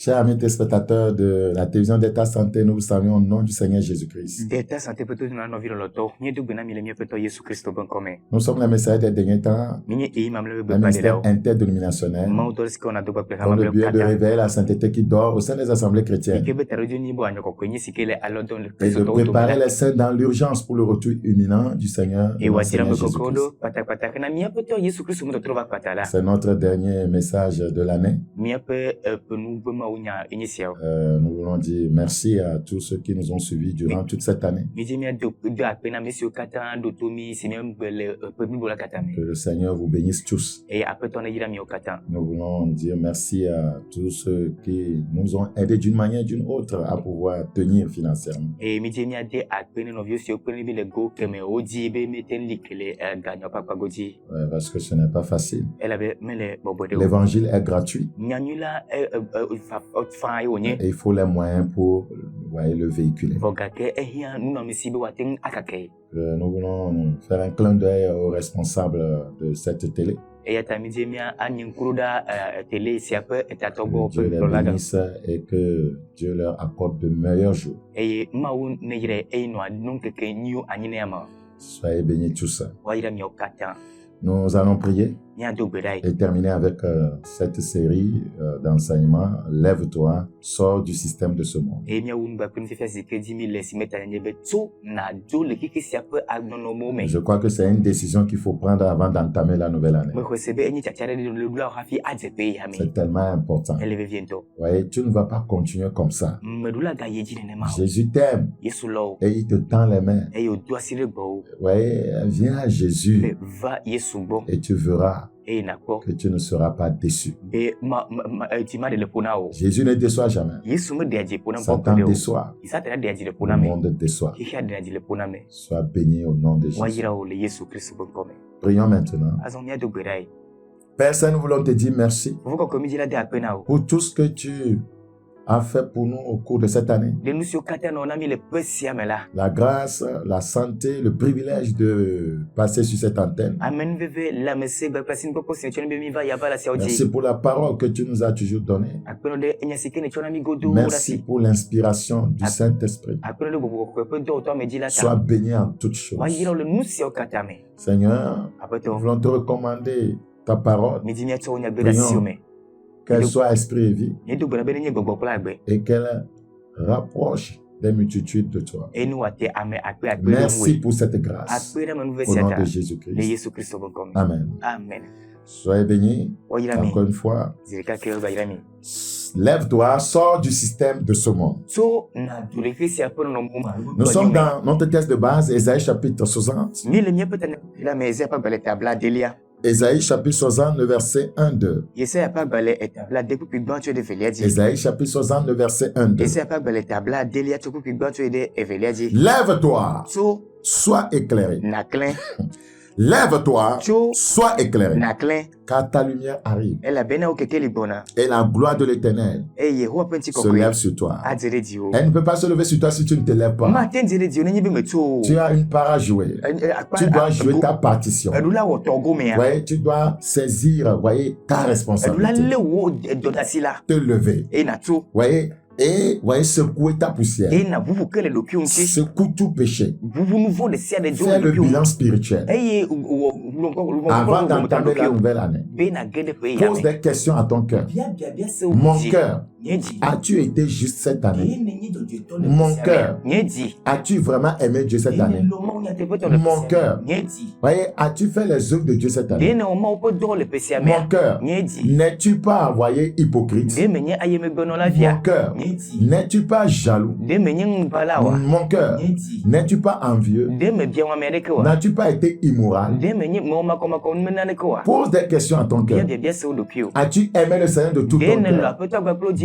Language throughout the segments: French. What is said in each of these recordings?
Chers amis téléspectateurs de la télévision d'État Santé, nous vous saluons au nom du Seigneur Jésus-Christ. Nous sommes les messages des derniers temps, un ministère interdénominationnel, dans le but de réveiller la sainteté qui dort au sein des assemblées chrétiennes et de préparer les saints dans l'urgence pour le retour imminent du Seigneur Jésus-Christ. C'est notre dernier message de l'année. Nous voulons dire merci à tous ceux qui nous ont suivis durant toute cette année. Que le Seigneur vous bénisse tous. Nous voulons dire merci à tous ceux qui nous ont aidés d'une manière ou d'une autre à pouvoir tenir financièrement. Parce que ce n'est pas facile. L'évangile est gratuit. Et il faut les moyens pour le véhiculer. Nous voulons faire un clin d'œil aux responsables de cette télé. Que Dieu les bénisse et que Dieu leur accorde de meilleurs jours. Soyez bénis tous. Nous allons prier et terminer avec cette série d'enseignements. Lève-toi, sors du système de ce monde. Je crois que c'est une décision qu'il faut prendre avant d'entamer la nouvelle année. C'est tellement important. Voyez, tu ne vas pas continuer comme ça. Jésus t'aime et il te tend les mains. Voyez, viens à Jésus et tu verras que tu ne seras pas déçu. Jésus ne déçoit jamais. Satan déçoit. Le monde déçoit. Sois béni au nom de Jésus. Prions maintenant. Père Saint, nous voulons te dire merci pour tout ce que tu a fait pour nous au cours de cette année. La grâce, la santé, le privilège de passer sur cette antenne. Merci pour la parole que tu nous as toujours donnée. Merci pour l'inspiration du Saint-Esprit. Sois béni en toutes choses. Seigneur, nous voulons te recommander ta parole. Prions qu'elle soit esprit et vie et qu'elle rapproche des multitudes de toi. Merci pour cette grâce. Au nom de Jésus-Christ. Amen. Soyez bénis. Encore une fois. Lève-toi, sors du système de ce monde. Nous sommes dans notre texte de base, Ésaïe chapitre 60. Ésaïe chapitre 60, le verset 1-2. Ésaïe chapitre 60, le verset 1-2. Lève-toi, sois éclairé. Lève-toi, sois éclairé, car ta lumière arrive. Et la gloire de l'Éternel se lève sur toi. Elle ne peut pas se lever sur toi si tu ne te lèves pas. Tu as une part à jouer. Tu dois jouer ta partition. Voyez, tu dois saisir, ta responsabilité. Te lever. Voyez, et secouer ta poussière. Secoue tout péché. Fais le bilan spirituel. Avant d'entamer la nouvelle année, pose des questions à ton cœur. Mon cœur, as-tu été juste cette année? Mon cœur, as-tu vraiment aimé Dieu cette année? Mon cœur, as-tu fait les œuvres de Dieu cette année? Mon cœur, n'es-tu pas envoyé hypocrite? Mon cœur, n'es-tu pas jaloux? Mon cœur, n'es-tu pas envieux? N'as-tu pas été immoral? Pose des questions à ton cœur. As-tu aimé le Seigneur de tout ton cœur,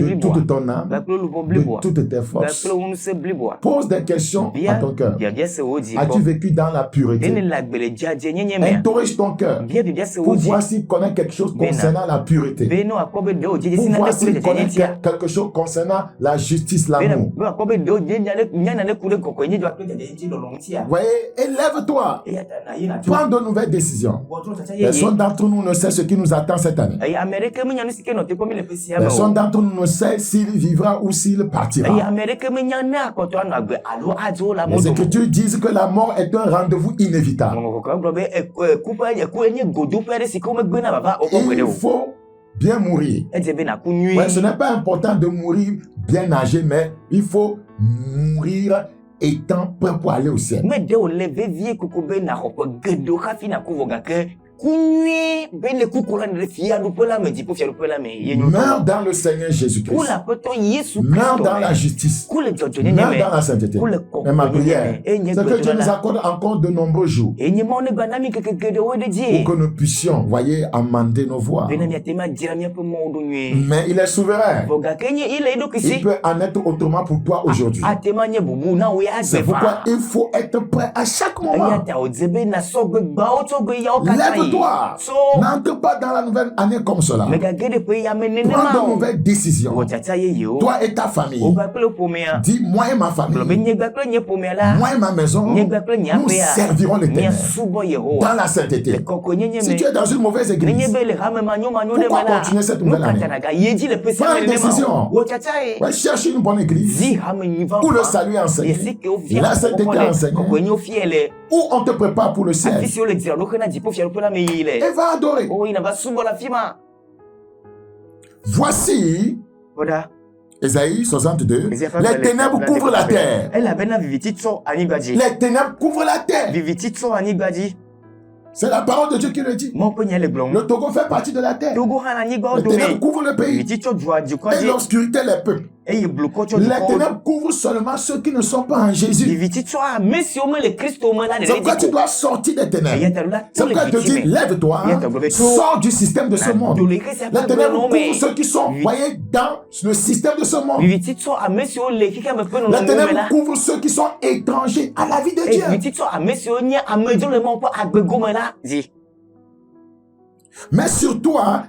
de toute ton âme, de toutes tes forces? Pose des questions à ton cœur. As-tu vécu dans la pureté? Interroge ton cœur pour voir s'il connaît quelque chose concernant la pureté. Pour voir s'il connaît quelque chose concernant la justice, l'amour. Voyez, élève-toi. Prends de nouvelles décisions. Personne d'entre nous ne sait ce qui nous attend cette année. Personne d'entre nous ne sait sait s'il vivra ou s'il partira. Les Écritures disent que la mort est un rendez-vous inévitable. Il faut bien mourir. Ouais, ce n'est pas important de mourir bien âgé, mais il faut mourir étant prêt pour aller au ciel. Meurs dans le Seigneur Jésus-Christ. Meurs dans la justice. Meurs dans la sainteté. Et ma prière, c'est que Dieu nous accorde encore de nombreux jours pour que nous puissions, voyez, amender nos voies. Mais il est souverain. Il peut en être autrement pour toi aujourd'hui. C'est pourquoi il faut être prêt à chaque moment. Lève-toi. N'entre pas dans la nouvelle année comme cela. Prends de mauvaises décisions. Toi et ta famille. Dis, moi et ma famille, moi et ma maison, nous servirons l'Éternel dans la sainteté. Si tu es dans une mauvaise église, pourquoi continuer cette nouvelle année? Prends une décision. Ouais, cherche une bonne église où le salut est enseigné, la sainteté est enseignée, où on te prépare pour le ciel. Et va adorer. Voici Ésaïe 62. Les ténèbres couvrent la terre. Les ténèbres couvrent la terre. C'est la parole de Dieu qui le dit. Le Togo fait partie de la terre. Les ténèbres couvrent le pays. Et l'obscurité les peuples. Les ténèbres couvrent seulement ceux qui ne sont pas en Jésus. C'est pourquoi tu dois sortir des ténèbres. C'est pourquoi Dieu dit, lève-toi, sors du système de ce monde. Les ténèbres couvrent ceux qui sont, voyez, dans le système de ce monde. Les ténèbres couvrent ceux qui sont étrangers à la vie de Dieu. Mais sur toi,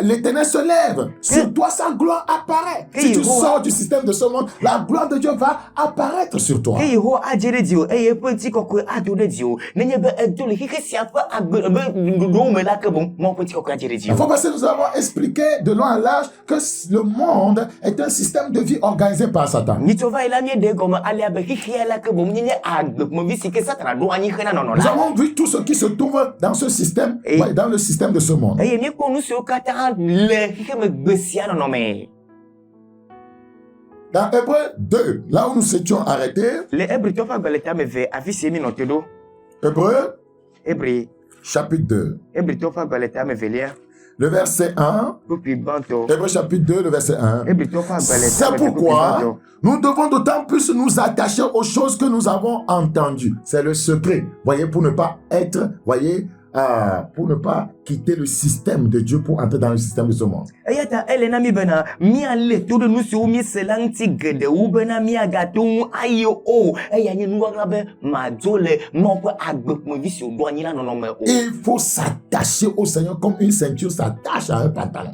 l'Éternel se lève. Sur toi, sa gloire apparaît. Si tu sors du système de ce monde, la gloire de Dieu va apparaître sur toi. Il faut parce que nous avons expliqué de long en large que le monde est un système de vie organisé par Satan. Nous avons vu tout ce qui se trouve dans ce système, dans le système de ce monde. Dans Hébreux 2, là où nous étions arrêtés, Hébreux, chapitre 2, le verset 1, Hébreux chapitre 2, le verset 1, c'est pourquoi nous devons d'autant plus nous attacher aux choses que nous avons entendues. C'est le secret, voyez, pour ne pas être, voyez, pour ne pas quitter le système de Dieu pour entrer dans le système de ce monde. Il faut s'attacher au Seigneur comme une ceinture s'attache à un pantalon.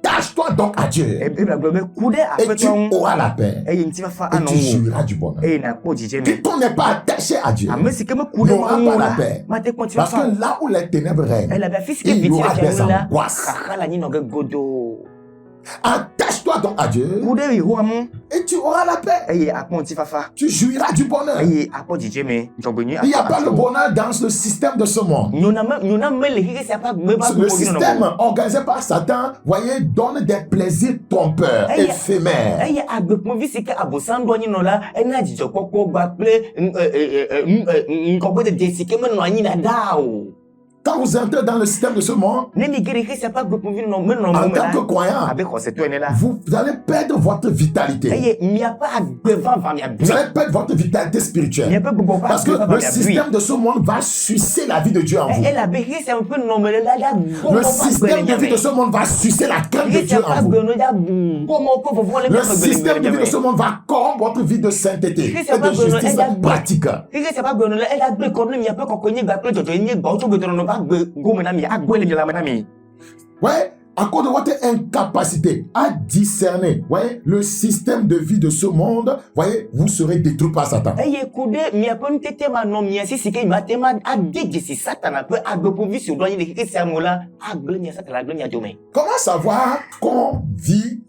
Attache-toi donc à Dieu et tu auras la paix et tu jouiras du bonheur. Quiconque n'est pas attaché à Dieu n'aura pas la paix. Parce que là où les ténèbres règnent, il y aura des angoisses. Attache-toi donc à Dieu et tu auras la paix. Tu jouiras du bonheur. Il n'y a pas le bonheur dans le système de ce monde. Le système organisé par Satan, voyez, donne des plaisirs trompeurs, éphémères. Quand vous entrez dans le système de ce monde, en tant que croyant, vous allez perdre votre vitalité. Vous allez perdre votre vitalité spirituelle. Parce que le système de ce monde va sucer la vie de Dieu en vous. Le système de vie de ce monde va sucer la crainte de Dieu en vous. Le système de vie de ce monde va corrompre votre vie de sainteté et de justice pratique. Ouais, à cause de votre incapacité à discerner, voyez, le système de vie de ce monde, voyez, vous serez détruit par Satan. Comment savoir qu'on vit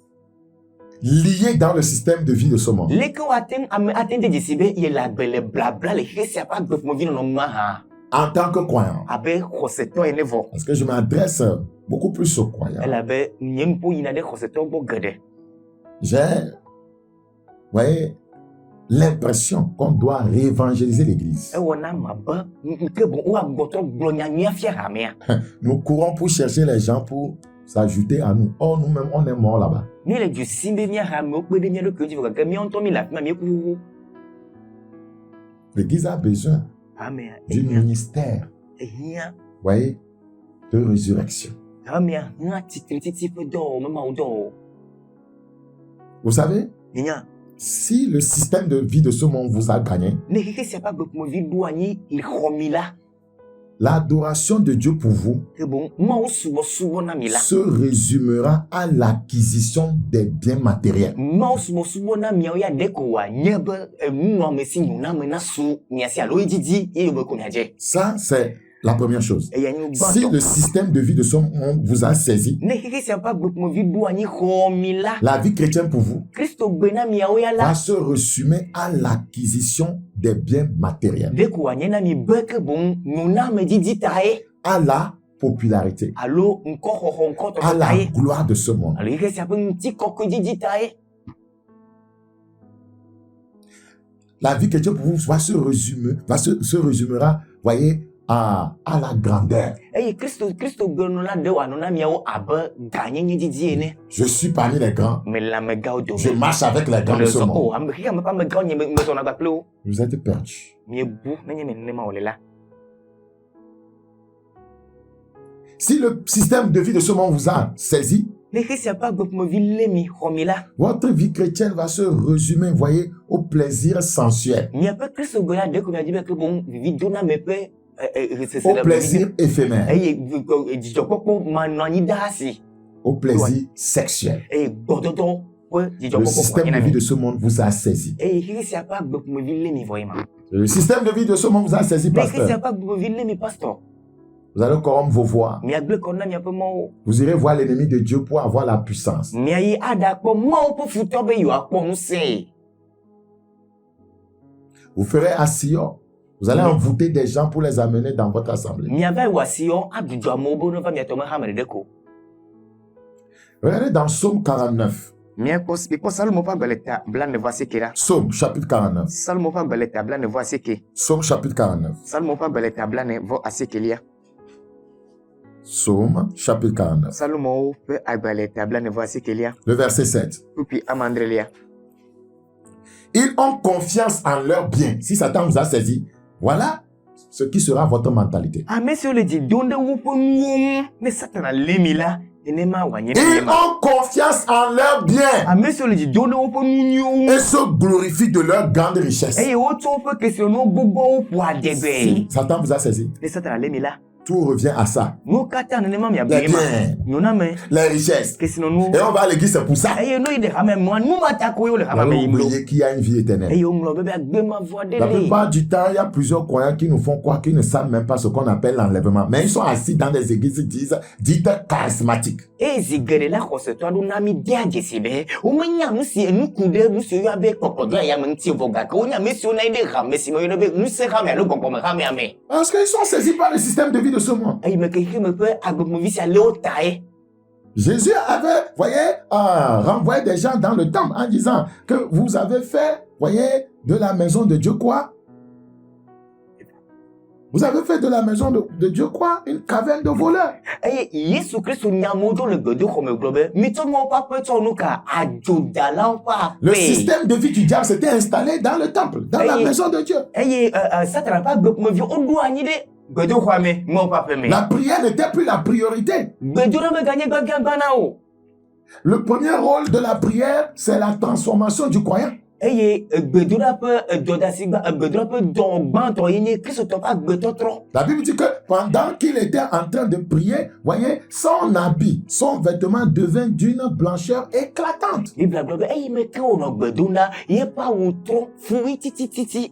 lié dans le système de vie de ce monde? En tant que croyant, parce que je m'adresse beaucoup plus aux croyants, j'ai, voyez, l'impression qu'on doit réévangéliser l'église. Nous courons pour chercher les gens pour s'ajouter à nous. Or, nous-mêmes, on est morts là-bas. L'église a besoin du ministère, voyez, de résurrection. Vous savez, si le système de vie de ce monde vous a gagné, l'adoration de Dieu pour vous se résumera à l'acquisition des biens matériels. Ça, c'est la première chose. Si le système de vie de ce monde vous a saisi, la vie chrétienne pour vous va se résumer à l'acquisition des biens matériels, à la popularité, à la gloire de ce monde. La vie chrétienne pour vous va se résumera, voyez, à la grandeur. Je suis parmi les grands. Je marche avec les grands de ce monde. Vous êtes perdus. Si le système de vie de ce monde vous a saisi, votre vie chrétienne va se résumer, voyez, au plaisir sensuel, au plaisir éphémère, au plaisir sexuel. Le système de vie de ce monde vous a saisi. Le système de vie de ce monde vous a saisi, pasteur. Vous allez corrompre vos voix. Vous irez voir l'ennemi de Dieu pour avoir la puissance. Vous ferez à Sion. Vous allez envoûter des gens pour les amener dans votre assemblée. Regardez dans Psaume 49. Psaume chapitre 49. Psaume chapitre 49. Psaume chapitre 49. Le verset 7. Ils ont confiance en leurs biens. Si Satan vous a saisi, voilà ce qui sera votre mentalité. Ils ont confiance en leurs biens et se glorifient de leur grande richesse. Satan vous a saisi. Tout revient à ça. Les biens, les richesses. Et on va à l'église, c'est pour ça. On va oublier qu'il y a une vie éternelle. La plupart du temps, il y a plusieurs croyants qui nous font croire qu'ils ne savent même pas ce qu'on appelle l'enlèvement. Mais ils sont assis dans des églises dites charismatiques. Parce qu'ils sont saisis par le système de vie de ce monde. Jésus avait, voyez, renvoyé des gens dans le temple en disant que vous avez fait, voyez, de la maison de Dieu quoi? Vous avez fait de la maison de Dieu quoi? Une caverne de voleurs. Le système de vie du diable s'était installé dans le temple, dans la maison de Dieu. La prière n'était plus la priorité. Le premier rôle de la prière, c'est la transformation du croyant. La Bible dit que pendant qu'il était en train de prier, voyez, son habit, son vêtement devint d'une blancheur éclatante.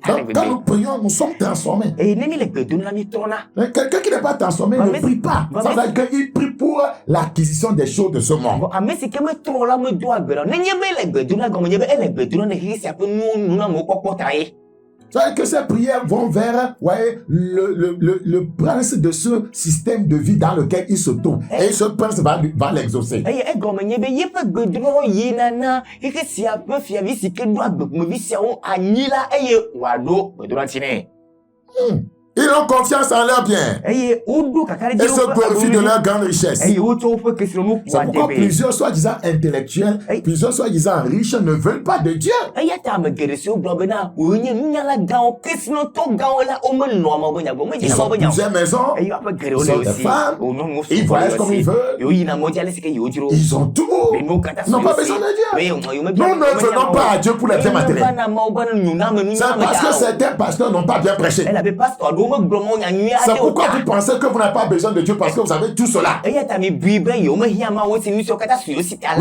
Donc, quand nous prions, nous sommes transformés. Quelqu'un qui n'est pas transformé ne prie pas. Ça veut dire qu'il prie pour l'acquisition des choses de ce monde. C'est-à-dire que ces prières vont vers le prince de ce système de vie dans lequel il se trouve. Et ce prince va l'exaucer. Ils ont confiance en leur bien et se glorifient de leur grande richesse. C'est pourquoi plusieurs soi-disant intellectuels, plusieurs soi-disant riches ne veulent pas de Dieu. Ils ont plusieurs maisons, ils ont des femmes, ils voyagent comme ils veulent, ils ont tout, ils n'ont pas besoin de Dieu. Nous ne venons pas à Dieu pour les biens matériels. C'est parce que certains pasteurs n'ont pas bien prêché. C'est pourquoi vous pensez que vous n'avez pas besoin de Dieu parce que vous avez tout cela. Vous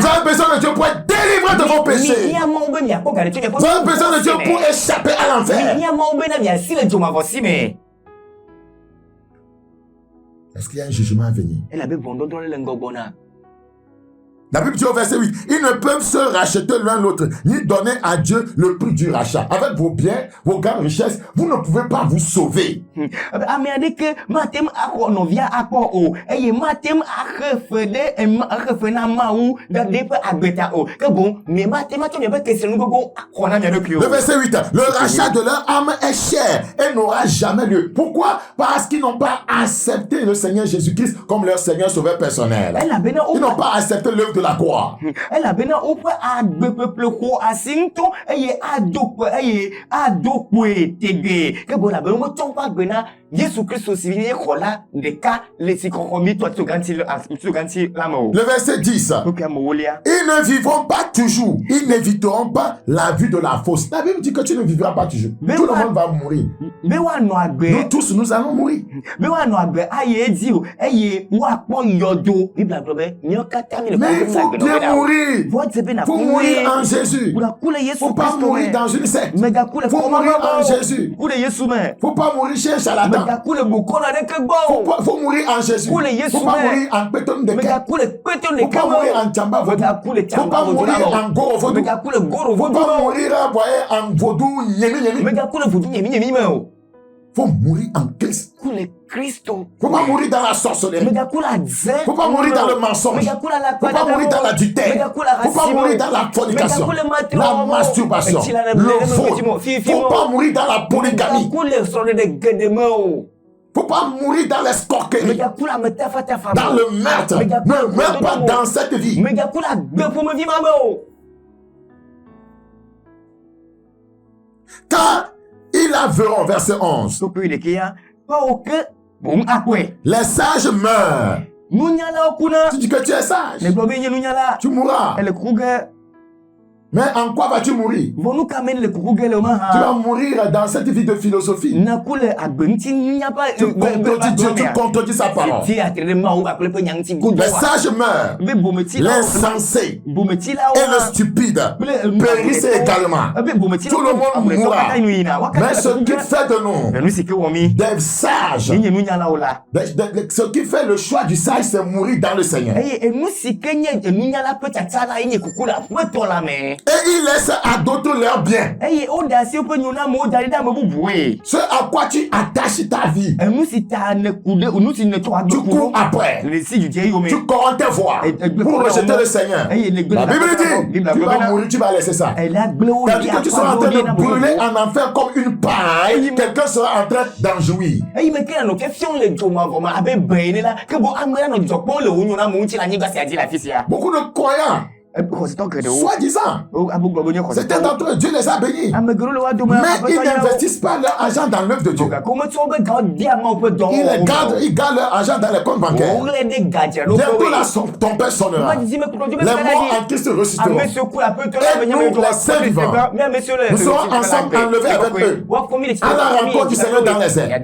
avez besoin de Dieu pour être délivré de vos péchés. Vous avez besoin de Dieu pour échapper à l'enfer. Est-ce qu'il y a un jugement à venir? La Bible dit au verset 8, ils ne peuvent se racheter l'un l'autre, ni donner à Dieu le prix du rachat. Avec vos biens, vos grandes richesses, vous ne pouvez pas vous sauver. Le verset 8, le rachat de leur âme est cher et n'aura jamais lieu. Pourquoi? Parce qu'ils n'ont pas accepté le Seigneur Jésus-Christ comme leur Seigneur Sauveur personnel. Ils n'ont pas accepté l'œuvre de la croix. Le verset 10. Ils ne vivront pas toujours. Ils n'éviteront pas la vue de la fosse. La Bible dit que tu ne vivras pas toujours. Tout le monde va mourir. Nous tous, nous allons mourir. Mais il faut bien mourir. Il faut mourir en Jésus. Il ne faut pas mourir dans une secte. Il faut mourir en Jésus. Il ne faut pas mourir chez un charlatan. Il faut mourir en Jésus. Il ne faut pas mourir en péton de quai. Il ne faut pas mourir en tchamba vaudou. Il ne faut pas mourir en goro vaudou. Il ne faut pas mourir en vaudou yémi yémi. Il faut mourir en Christ. Il ne faut pas mourir dans la sorcellerie. Il ne faut pas mourir dans le mensonge. Il ne faut pas mourir dans l'adultère. Il ne faut pas mourir dans la fornication, la masturbation, le vol. Il ne faut pas mourir dans la polygamie. Il ne faut pas mourir dans l'escroquerie, dans le meurtre. Ne meurs pas dans cette vie. Car ils la verront, verset 11. Les sages meurent. Tu dis que tu es sage. Tu mourras. Mais en quoi vas-tu mourir? Tu vas mourir dans cette vie de philosophie. Tu contredis Dieu, tu contredis sa parole. Les sages meurent, l'insensé et le stupide périssent également. Tout le monde mourra. Mais ce qui fait de nous des sages, ce qui fait le choix du sage, c'est mourir dans le Seigneur. Et ils laissent à d'autres leurs biens. Ce à quoi tu attaches ta vie. Tu cours après. Tu corromps tes voies pour rejeter le Seigneur. La Bible dit, tu vas mourir, tu vas laisser ça. Tandis que tu seras en train de brûler en enfer comme une paille, quelqu'un sera en train d'en jouir. Beaucoup de croyants Soi-disant. Certains d'entre eux, Dieu les a bénis. Mais ils n'investissent pas leur argent dans l'œuvre de Dieu. Ils gardent leur argent dans les comptes bancaires. Bientôt là, ton père sonnera. Les morts en Christ ressusciteront. Et nous, les saints vivants, nous serons ensemble enlevés avec eux à la rencontre du Seigneur dans les airs.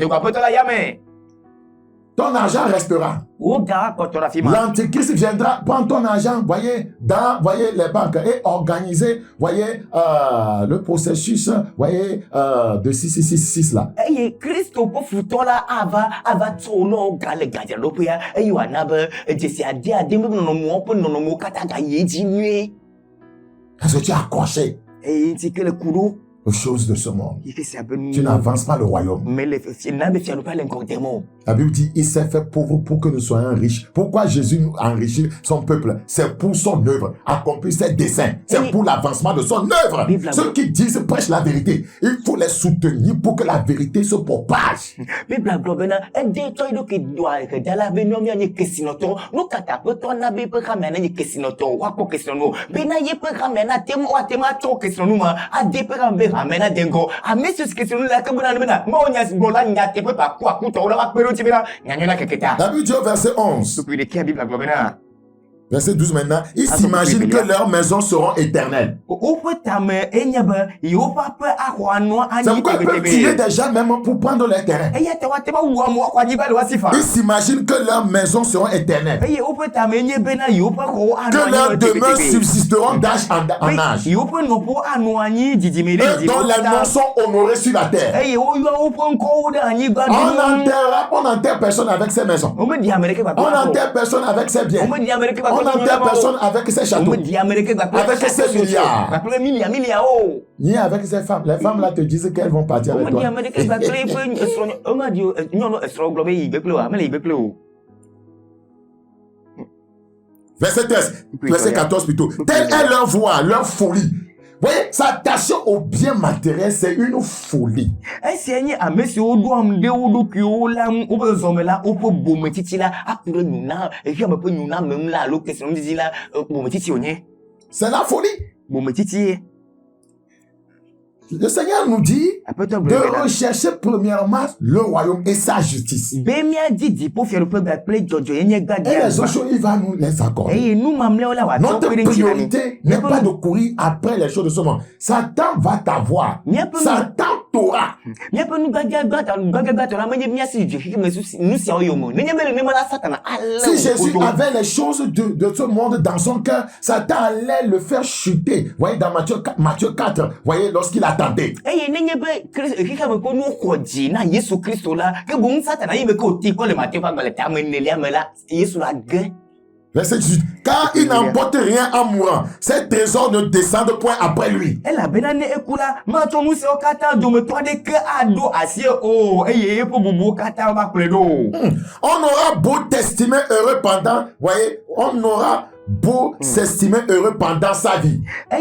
Ton argent restera. L'antéchrist viendra prendre ton argent, voyez les banques et organiser, le processus, de 666 là. Parce que tu as accroché aux choses de ce monde. Tu n'avances pas le royaume. La Bible dit, il s'est fait pauvre pour que nous soyons riches. Pourquoi Jésus nous enrichit son peuple? C'est pour son œuvre, accomplir ses desseins. C'est pour l'avancement de son œuvre. Ceux qui disent, prêchent la vérité, il faut les soutenir pour que la vérité se propage. La Bible dit au verset 11. Verset 12 maintenant, ils s'imaginent que leurs maisons seront éternelles. C'est pourquoi ils peuvent tuer des gens même pour prendre leur terrain. Ils s'imaginent que leurs maisons seront éternelles. Que leurs demeures subsisteront d'âge en âge. Et dont les noms sont honorés sur la terre. On n'enterre personne avec ses maisons. On n'enterre personne avec ses biens. On n'enterre personne avec ses châteaux, avec ses milliards, ni avec ses femmes. Les femmes là te disent qu'elles vont partir avec toi. Verset 13, verset 14 plutôt. Telle est leur voie, leur folie. Vous voyez, s'attacher au bien matériel, c'est une folie. C'est la folie. Le Seigneur nous dit de rechercher premièrement le royaume et sa justice. Et les autres choses, il va nous les accorder. Notre priorité n'est pas de courir après les choses de ce monde. Satan va t'avoir. Satan t'aura. Si Jésus avait les choses de ce monde dans son cœur, Satan allait le faire chuter. Vous voyez dans Matthieu 4, vous voyez lorsqu'il attendait. Verset 18. Car il n'emporte rien en mourant. Ses trésors ne descendent point après lui. On aura beau t'estimer heureux pendant, voyez, on aura beau s'estimer heureux pendant sa vie. On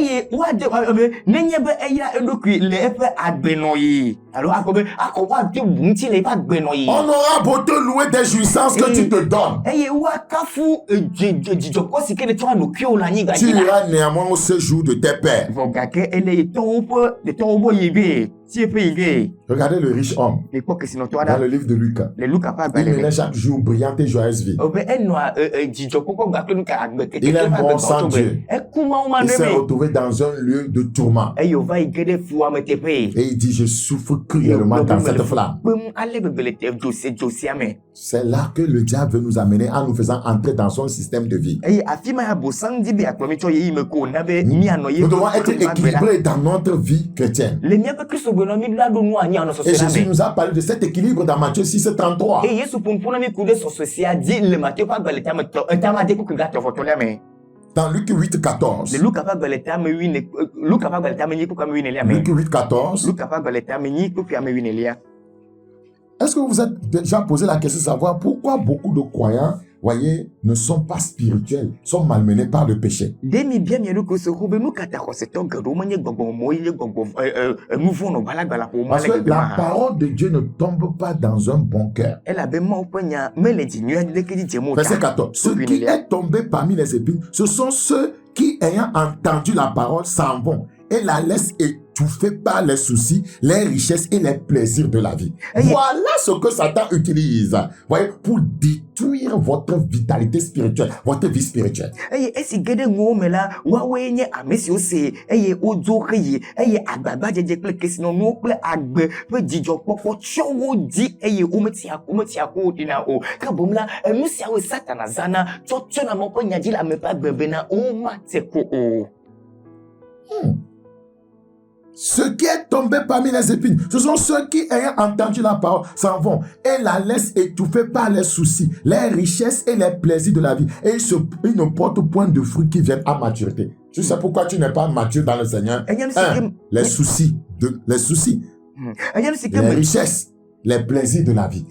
aura beau te louer des jouissances que tu te donnes. Tu iras néanmoins au séjour de tes pères. Regardez le riche homme dans le livre de Lucas. Il menait chaque jour brillante et joyeuse vie. Il est mort sans Dieu. Il s'est retrouvé dans un lieu de tourment. Et il dit, je souffre cruellement dans cette flamme. C'est là que le diable veut nous amener en nous faisant entrer dans son système de vie. Nous devons être équilibrés dans notre vie chrétienne. Et Jésus nous a parlé de cet équilibre dans Matthieu 6, 33. Dans Luc 8, 14. Luc 8, 14. Est-ce que vous vous êtes déjà posé la question de savoir pourquoi beaucoup de croyants, voyez, ne sont pas spirituels, sont malmenés par le péché? Parce que la parole de Dieu ne tombe pas dans un bon cœur. Verset 14. Ce qui est tombé parmi les épines, ce sont ceux qui, ayant entendu la parole, s'en vont et la laissent étouffée par les soucis, les richesses et les plaisirs de la vie. Voilà ce que Satan utilise, voyez, pour détruire votre vitalité spirituelle, votre vie spirituelle. Ceux qui est tombé parmi les épines, ce sont ceux qui, ayant entendu la parole, s'en vont et la laissent étouffée par les soucis, les richesses et les plaisirs de la vie. Et ils ne portent point de fruits qui viennent à maturité. Tu sais pourquoi tu n'es pas mature dans le Seigneur? Les soucis, les richesses, les plaisirs de la vie.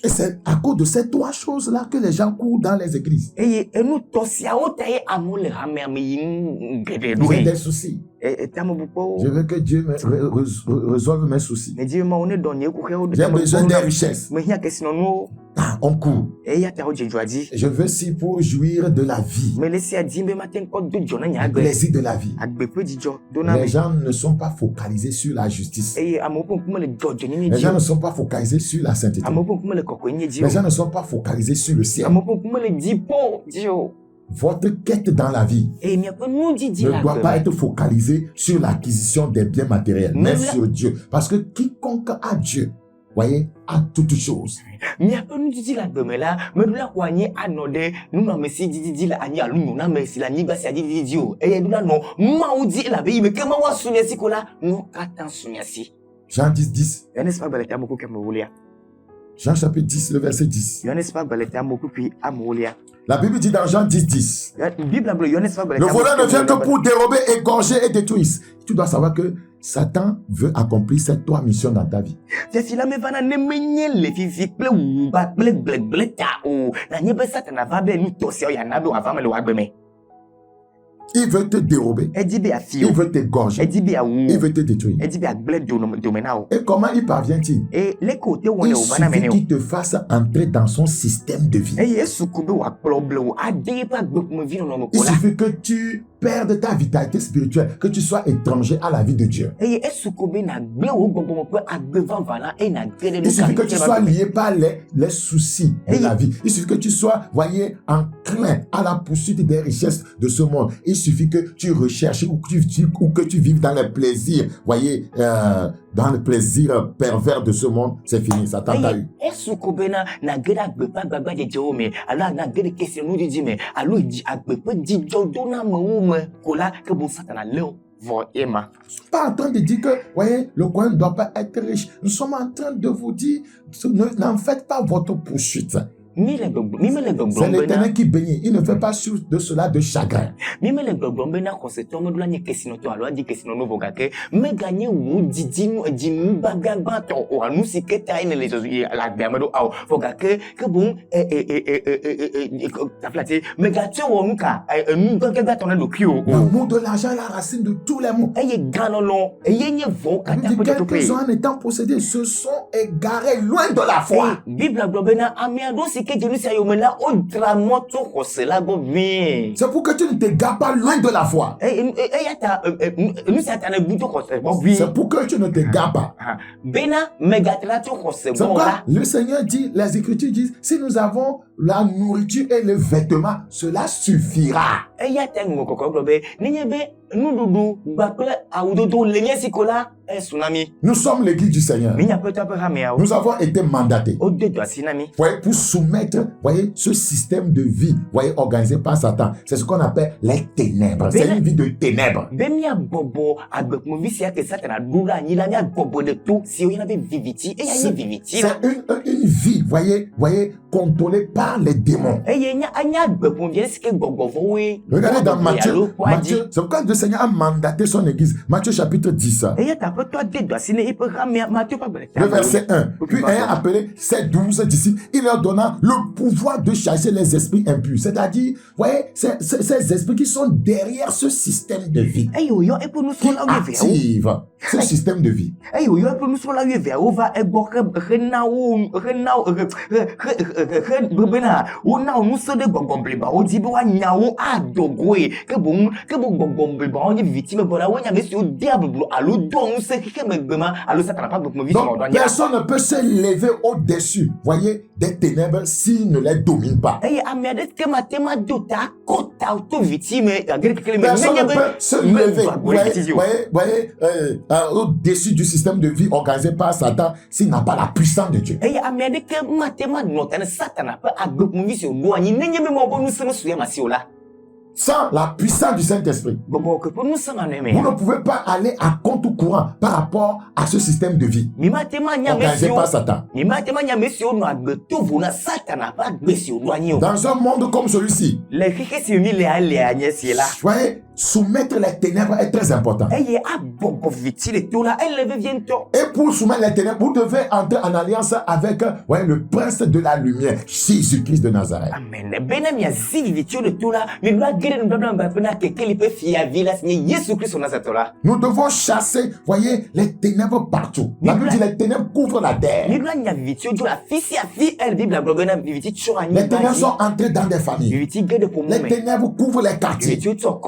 Et c'est à cause de ces trois choses-là que les gens courent dans les églises. Ils ont des soucis. Je veux que Dieu résolve mes soucis. J'ai besoin des richesses. On court. Je veux si pour jouir de la vie. Le plaisir de la vie. Les gens ne sont pas focalisés sur la justice. Les gens ne sont pas focalisés sur la sainteté. Les gens ne sont pas focalisés sur le ciel. Votre quête dans la vie ne doit pas être focalisée sur l'acquisition des biens matériels, mais sur Dieu. Parce que quiconque a Dieu, voyez, a toutes choses. Jean 10, 10. Jean chapitre 10, le verset 10. La Bible dit dans Jean 10, 10. Le voleur ne vient que pour dérober, égorger et détruire. Tu dois savoir que Satan veut accomplir ces trois missions dans ta vie. Il veut te dérober. Il veut t'égorger. Il veut te détruire. Et comment il parvient-il? Il suffit qu'il te fasse entrer dans son système de vie. Il suffit que tu perdes ta vitalité spirituelle, que tu sois étranger à la vie de Dieu. Il suffit que tu sois lié par les soucis de la vie. Il suffit que tu sois, voyez, enclin à la poursuite des richesses de ce monde. Il suffit que tu recherches ou que tu vives dans les plaisirs, voyez, dans le plaisir pervers de ce monde. C'est fini, Satan t'a eu. Pas en train de dire que, voyez, le coin ne doit pas être riche. Nous sommes en train de vous dire, n'en faites pas votre poursuite. C'est l'Éternel qui bénit. Il ne fait pas de cela de chagrin. L'amour de l'argent est la racine de tous les maux. Quelques-uns en étant possédés se sont égarés loin de la foi. C'est pour que tu ne t'égares pas loin de la foi. C'est pour que tu ne t'égares pas. C'est pourquoi le Seigneur dit, les Écritures disent, si nous avons la nourriture et le vêtement, cela suffira. Nous sommes l'église du Seigneur. Nous avons été mandatés pour soumettre, voyez, ce système de vie, voyez, organisé par Satan. C'est ce qu'on appelle les ténèbres. C'est une vie de ténèbres. C'est une vie, voyez, contrôlée par par les démons. Regardez dans Matthieu, c'est pourquoi le Seigneur a mandaté son église. Matthieu chapitre 10. Le verset 1. Puis ayant appelé ses 12 disciples, il leur donna le pouvoir de chasser les esprits impurs. C'est-à-dire, voyez, ces esprits qui sont derrière ce système de vie. Qui activent ce système de vie. Donc, personne ne peut se lever au-dessus, voyez, des ténèbres s'il ne les domine pas. Personne ne peut se lever, voyez, au-dessus du système de vie organisé par Satan s'il n'a pas la puissance de Dieu. Sans la puissance du Saint-Esprit, vous ne pouvez pas aller à contre-courant par rapport à ce système de vie organisé par Satan. Dans un monde comme celui-ci, voyez, soumettre les ténèbres est très important. Et pour soumettre les ténèbres, vous devez entrer en alliance avec le prince de la lumière, Jésus-Christ de Nazareth. Amen. Nous devons chasser, voyez, les ténèbres partout. La Bible dit les ténèbres couvrent la terre. Les ténèbres sont entrées dans des familles. Les ténèbres couvrent les quartiers.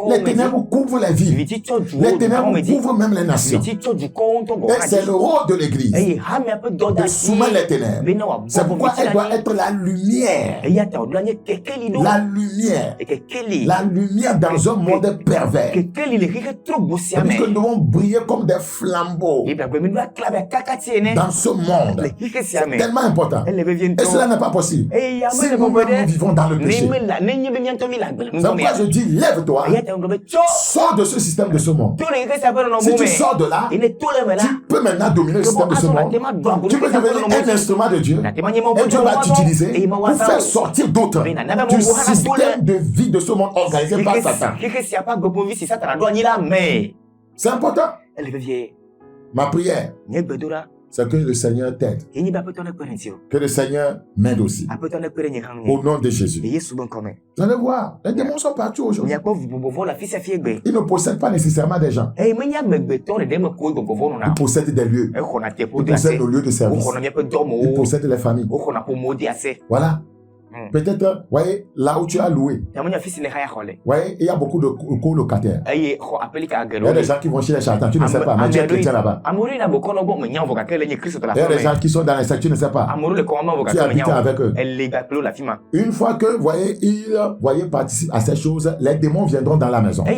Les ténèbres couvrent les villes. Les ténèbres couvrent même les nations. Et c'est le rôle de l'Église de soumettre les ténèbres. C'est pourquoi elle doit être la lumière. La lumière. La lumière dans un monde pervers. C'est-à-dire que nous devons briller comme des flambeaux dans ce monde. C'est tellement important. Et cela n'est pas possible si nous-mêmes vivons dans le péché. C'est pourquoi je dis, lève-toi, sors de ce système de ce monde. Si tu sors de là, tu peux maintenant dominer le système de ce monde. Tu peux devenir un instrument de Dieu. Et Dieu va t'utiliser pour faire sortir d'autres du système de vie de ce monde organisé par Satan. C'est important. Ma prière, c'est que le Seigneur t'aide. Que le Seigneur m'aide aussi. Au nom de Jésus. Vous allez voir, les démons sont partout aujourd'hui. Ils ne possèdent pas nécessairement des gens. Ils possèdent des lieux. Ils possèdent nos lieux de service. Ils possèdent les familles. Voilà. Peut-être, voyez, là où tu as loué, voyez, il y a beaucoup de colocataires. Il y a des gens qui vont chez les charlatans, tu ne sais pas, mais tu es chrétien là-bas. Il y a des gens qui sont dans les sectes, tu ne sais pas. Tu habites avec eux. Une fois que, voyez, participent à ces choses, les démons viendront dans la maison. Quand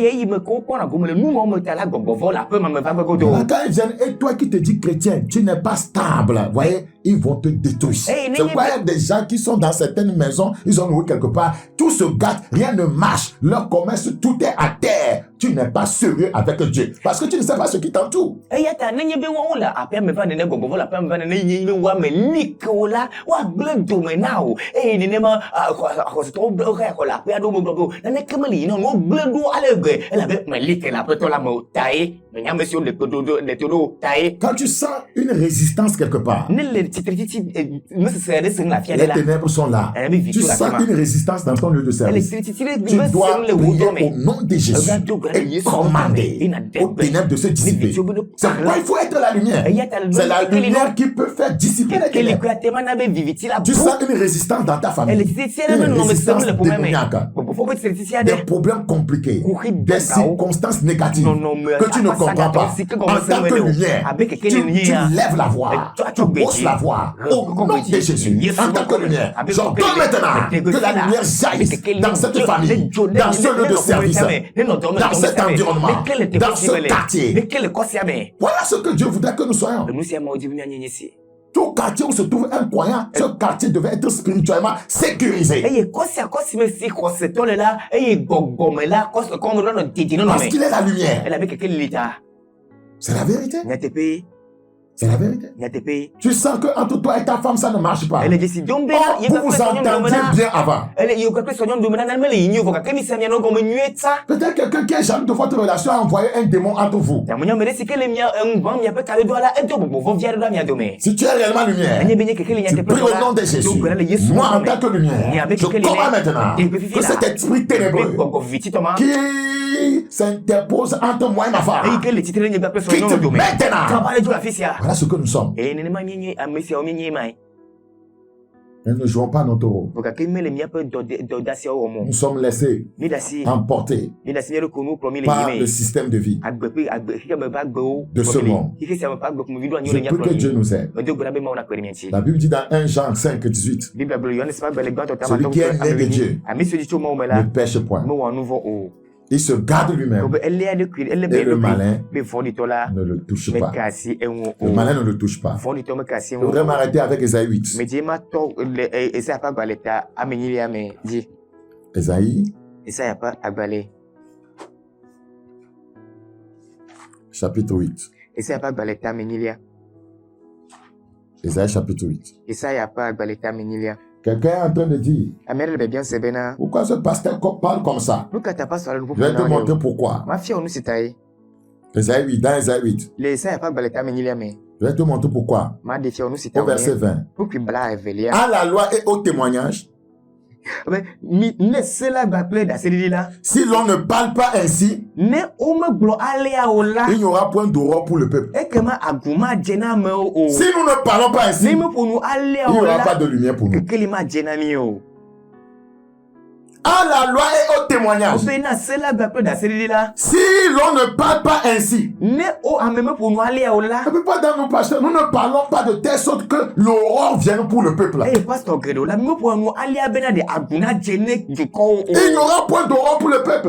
ils viennent, et toi qui te dis chrétien, tu n'es pas stable, voyez, ils vont te détruire. C'est pourquoi il y a des gens qui sont dans certaines maisons, ils ont loué quelque part, tout se gâte, rien ne marche, leur commerce, tout est à terre. Tu n'es pas sérieux avec Dieu, parce que tu ne sais pas ce qui t'entoure. Quand tu sens une résistance quelque part, les ténèbres sont là. Tu sens une résistance dans ton lieu de service. Tu dois prier au nom de Jésus et commander aux ténèbres de se dissiper. C'est pourquoi il faut être la lumière. C'est la lumière qui peut faire dissiper les ténèbres. Tu sens une résistance dans ta famille, une résistance démoniaque, des problèmes compliqués, des circonstances négatives que tu ne comprends pas. En tant que lumière, tu lèves la voix, tu hausses la voix au nom de Jésus. En tant que lumière, j'ordonne maintenant que la lumière jaillisse dans cette famille, dans ce lieu de service, dans cet environnement, dans ce quartier. Voilà ce que Dieu voudrait que nous soyons. Tout quartier où se trouve un croyant, ce quartier devait être spirituellement sécurisé. Parce qu'il est la lumière. C'est la vérité. C'est la vérité. Tu sens qu'entre toi et ta femme, ça ne marche pas. Vous vous entendiez bien avant. Peut-être quelqu'un qui est jaloux de votre relation a envoyé un démon entre vous. Si tu es réellement lumière, tu pries au nom de Jésus. Moi, en tant que lumière, je commande maintenant que cet esprit ténébreux qui s'interpose entre moi et ma femme, quitte maintenant. Voilà ce que nous sommes. Nous ne jouons pas notre rôle. Nous sommes laissés emporter par le système de vie de ce monde. Je prie que Dieu nous aide. La Bible dit dans 1 Jean 5, 18, celui qui est né de Dieu ne pêche point. Il se garde lui-même et le malin ne le touche pas. Le malin ne le touche pas. Je voudrais m'arrêter avec Ésaïe 8. Ésaïe chapitre 8. Ésaïe chapitre 8. Quelqu'un est en train de dire, pourquoi ce pasteur parle comme ça? Je vais te montrer pourquoi. Ésaïe 8, dans Ésaïe 8. Je vais te montrer pourquoi. Au verset 20. À la loi et au témoignage, si l'on ne parle pas ainsi, il n'y aura point d'aurore pour le peuple. Si nous ne parlons pas ainsi, il n'y aura pas de lumière pour nous. À la loi et au témoignage, si l'on ne parle pas ainsi, pas dans nos pasteurs, nous ne parlons pas de telle sorte que l'aurore vienne pour le peuple. Il n'y aura point d'aurore pour le peuple.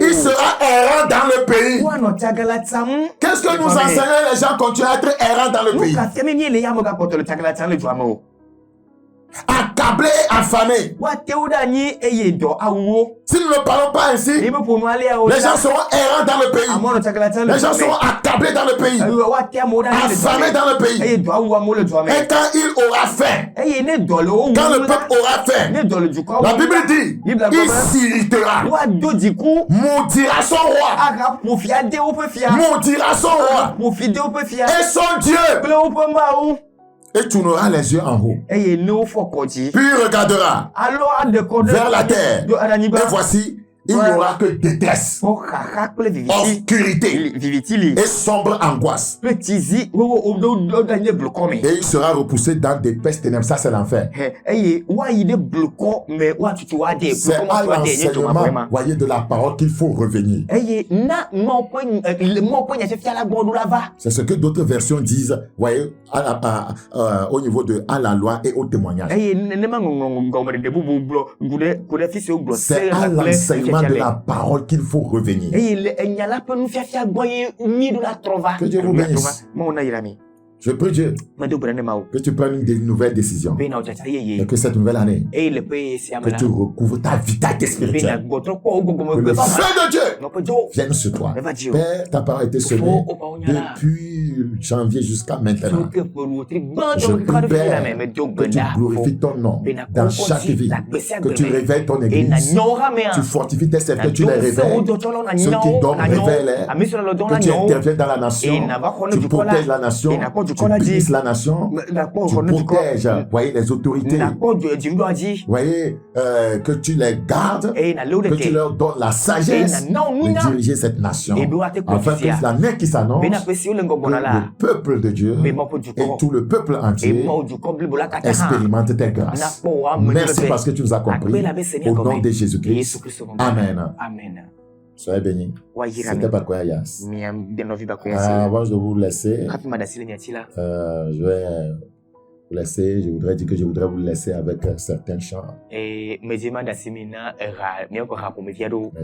Il sera errant dans le pays. Qu'est-ce que nous enseignons? Les gens continuent à être errants dans le pays. Accablés et affamés. Si nous ne parlons pas ainsi, les gens seront errants dans le pays. Les gens seront accablés dans le pays, affamés dans le pays. Et quand il aura faim, quand le peuple aura faim, la Bible dit, il s'irritera, maudira son roi, maudira son roi et son Dieu. Et tournera les yeux en haut. Puis regardera vers la terre. Et voici, il n'y aura que détresse, obscurité et sombre angoisse. Et il sera repoussé dans des pestes ténèbres. Ça, c'est l'enfer. C'est à l'enseignement, voyez, de la parole qu'il faut revenir. C'est ce que d'autres versions disent, voyez, au niveau de à la loi et au témoignage. C'est à l'enseignement de la parole qu'il faut revenir. Que Dieu vous bénisse. Je prie Dieu que tu prennes une nouvelle décision et que cette nouvelle année, que tu recouvres ta vitalité spirituelle. Que le feu de Dieu vienne sur toi. Père, ta parole a été semée depuis janvier jusqu'à maintenant. Je prie, Père, que tu glorifies ton nom dans chaque vie, que tu réveilles ton église, tu fortifies tes serviteurs, tu les réveilles. Ceux qui dorment, réveille-les. Que tu interviennes dans la nation, tu protèges la nation, tu brises la nation, tu protèges, voyez, les autorités, voyez, que tu les gardes, que tu leur donnes la sagesse de diriger cette nation, afin que l'année qui s'annonce, le peuple de Dieu et tout le peuple entier expérimente tes grâces. Merci parce que tu nous as compris. Au nom de Jésus-Christ. Amen. Soyez bénis. C'était Bakoya Yas. Avant de vous laisser, je vais vous laisser. Je voudrais dire que je voudrais vous laisser avec certains chants. Les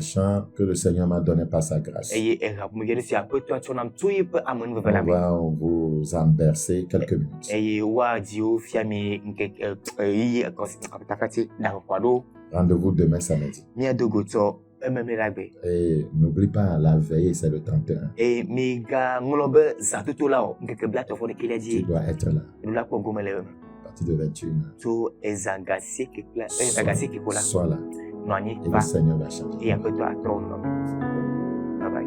chants que le Seigneur m'a donné par sa grâce. On va vous en bercer quelques minutes. Rendez-vous demain samedi. Et n'oublie pas, la veille, c'est le 31. Tu dois être là. À partir de 21h. Sois là. Et le Seigneur va changer. Bye bye.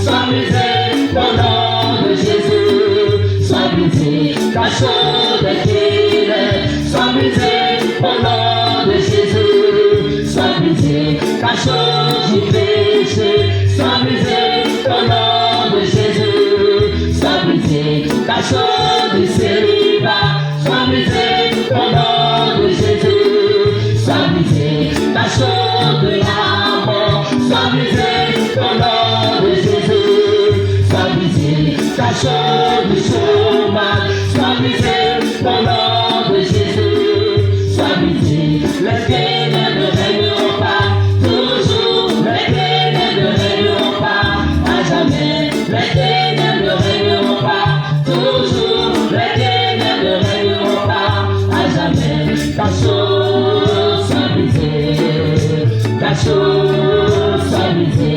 Sois brisé au nom de Jésus. cachot du péché, sans briser au nom de Jésus, sans briser, cachot du célibat, sans briser au nom de Jésus, sans briser, cachot de la mort, sans briser au nom de Jésus, sans briser, cachot du chômage, sans briser au nom de Jésus, sans briser, les ténèbres ne régneront pas, toujours les ténèbres ne régneront pas, à jamais, les ténèbres ne régneront pas, toujours les ténèbres ne régneront pas, à jamais, cachot sans briser, cachot sans briser.